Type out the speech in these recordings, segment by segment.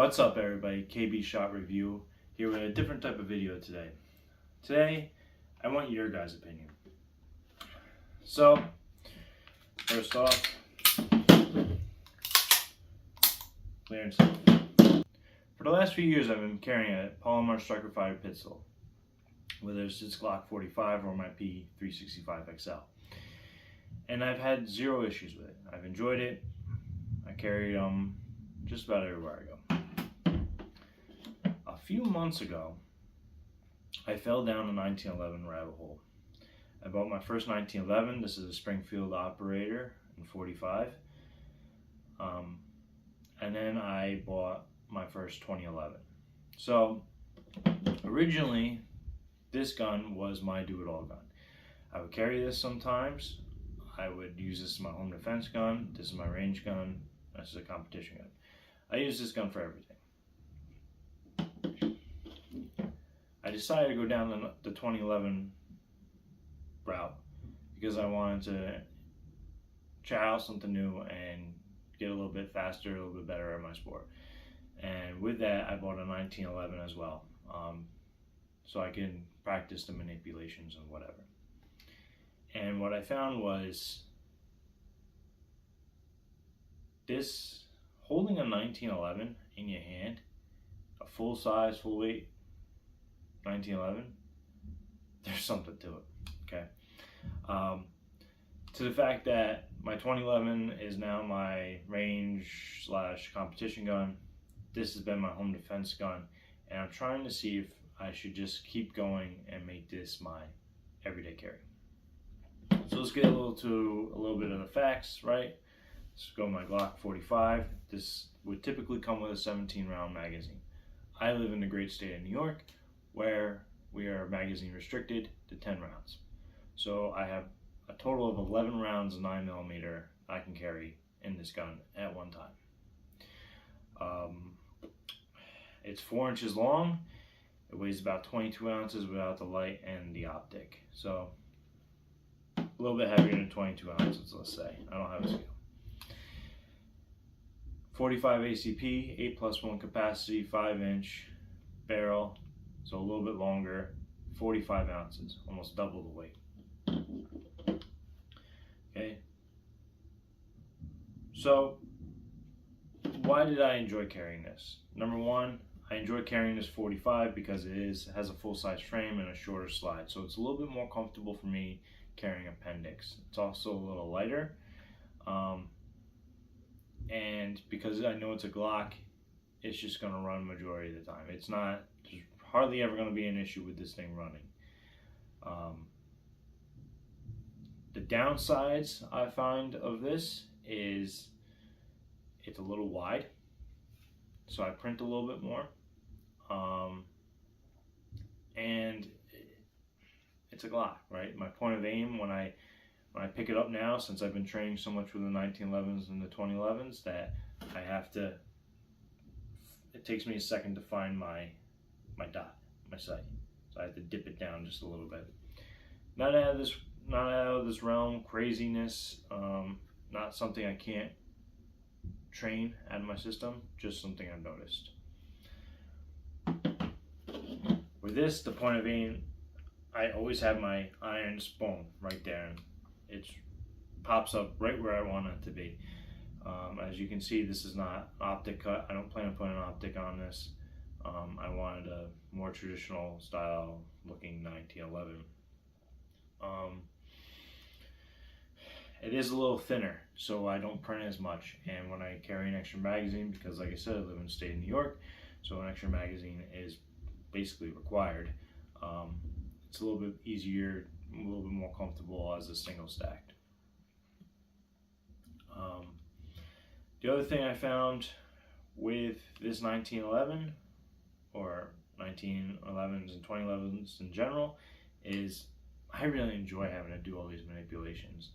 What's up everybody, KB Shot Review here with a different type of video today. Today, I want your guys' opinion. So, first off, clearance. For the last few years I've been carrying a Palomar Striker Fire pistol, whether it's this Glock 45 or my P365 XL. And I've had zero issues with it. I've enjoyed it. I carry them just about everywhere I go. A few months ago, I fell down a 1911 rabbit hole. I bought my first 1911. This is a Springfield Operator in 45. And then I bought my first 2011. So originally, this gun was my do-it-all gun. I would carry this sometimes. I would use this as my home defense gun. This is my range gun. This is a competition gun. I use this gun for everything. I decided to go down the 2011 route because I wanted to try out something new and get a little bit faster, a little bit better at my sport. And with that, I bought a 1911 as well, so I can practice the manipulations and whatever. And what I found was this, holding a 1911 in your hand, a full size, full weight 1911, there's something to it, okay? To the fact that my 2011 is now my range / competition gun. This has been my home defense gun, and I'm trying to see if I should just keep going and make this my everyday carry. So let's get a little bit of the facts, right? Let's go my Glock 45. This would typically come with a 17-round magazine. I live in the great state of New York, where we are magazine restricted to 10 rounds. So I have a total of 11 rounds of 9mm I can carry in this gun at one time. It's 4 inches long. It weighs about 22 ounces without the light and the optic. So a little bit heavier than 22 ounces, let's say. I don't have a scale. 45 ACP, 8+1 capacity, 5-inch barrel, so a little bit longer, 45 ounces, almost double the weight. Okay. So, why did I enjoy carrying this? Number one, I enjoy carrying this 45 because it has a full-size frame and a shorter slide, so it's a little bit more comfortable for me carrying appendix. It's also a little lighter, and because I know it's a Glock, it's just going to run majority of the time. There's hardly ever going to be an issue with this thing running. The downsides I find of this is it's a little wide, so I print a little bit more, and it's a Glock, right? My point of aim when I pick it up now, since I've been training so much with the 1911s and the 2011s, that I have to, it takes me a second to find my dot, my sight. So I have to dip it down just a little bit. Not out of this realm craziness, not something I can't train out of my system, just something I've noticed. With this, the point of aim, I always have my irons, boom, right there, and it pops up right where I want it to be. As you can see, this is not optic cut. I don't plan on putting an optic on this. I wanted a more traditional style looking 1911. It is a little thinner, so I don't print as much, and when I carry an extra magazine, because like I said, I live in the state of New York, so an extra magazine is basically required. It's a little bit easier, a little bit more comfortable as a single stacked. The other thing I found with this 1911, or 1911s and 2011s in general, is I really enjoy having to do all these manipulations.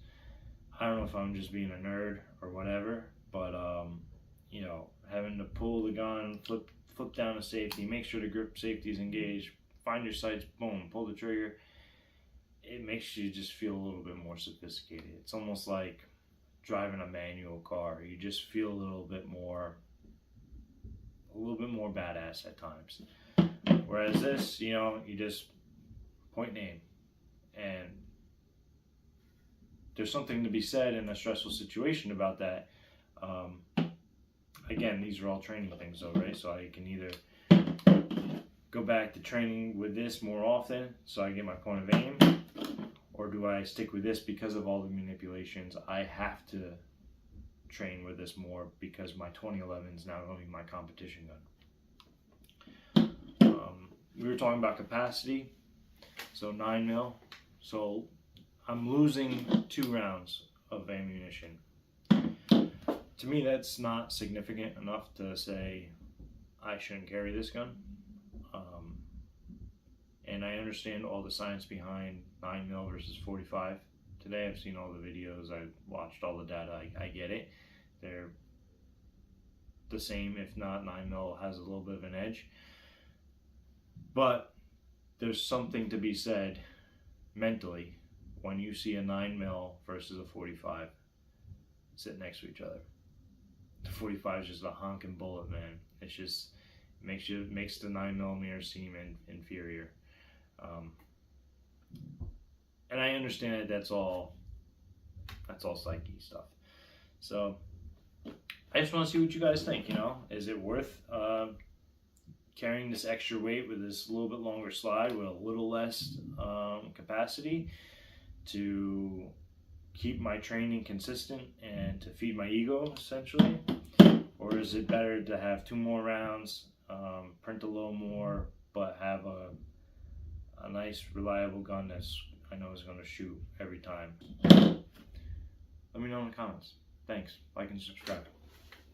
I don't know if I'm just being a nerd or whatever, but you know, having to pull the gun, flip down the safety, make sure the grip safety is engaged, find your sights, boom, pull the trigger. It makes you just feel a little bit more sophisticated. It's almost like driving a manual car. You just feel a little bit more a little bit more badass at times. Whereas this, you know, you just point and aim. And there's something to be said in a stressful situation about that. Again, these are all training things though, right? So I can either go back to training with this more often so I get my point of aim, or do I stick with this because of all the manipulations? I have to train with this more because my 2011 is now going to be my competition gun. We were talking about capacity, so 9 mil. So I'm losing 2 rounds of ammunition. To me, that's not significant enough to say I shouldn't carry this gun. And I understand all the science behind 9 mil versus 45. Today I've seen all the videos, I've watched all the data, I get it. They're the same, if not 9 mil has a little bit of an edge. But there's something to be said mentally when you see a 9 mil versus a 45 sit next to each other. The 45 is just a honking bullet, man. It's just makes the 9mm seem inferior. And I understand that that's all psyche stuff. So I just want to see what you guys think. You know, is it worth carrying this extra weight with this little bit longer slide with a little less capacity to keep my training consistent and to feed my ego, essentially? Or is it better to have 2 more rounds, print a little more, but have a nice, reliable gun that's I know is going to shoot every time? Let me know in the comments. Thanks. Like and subscribe.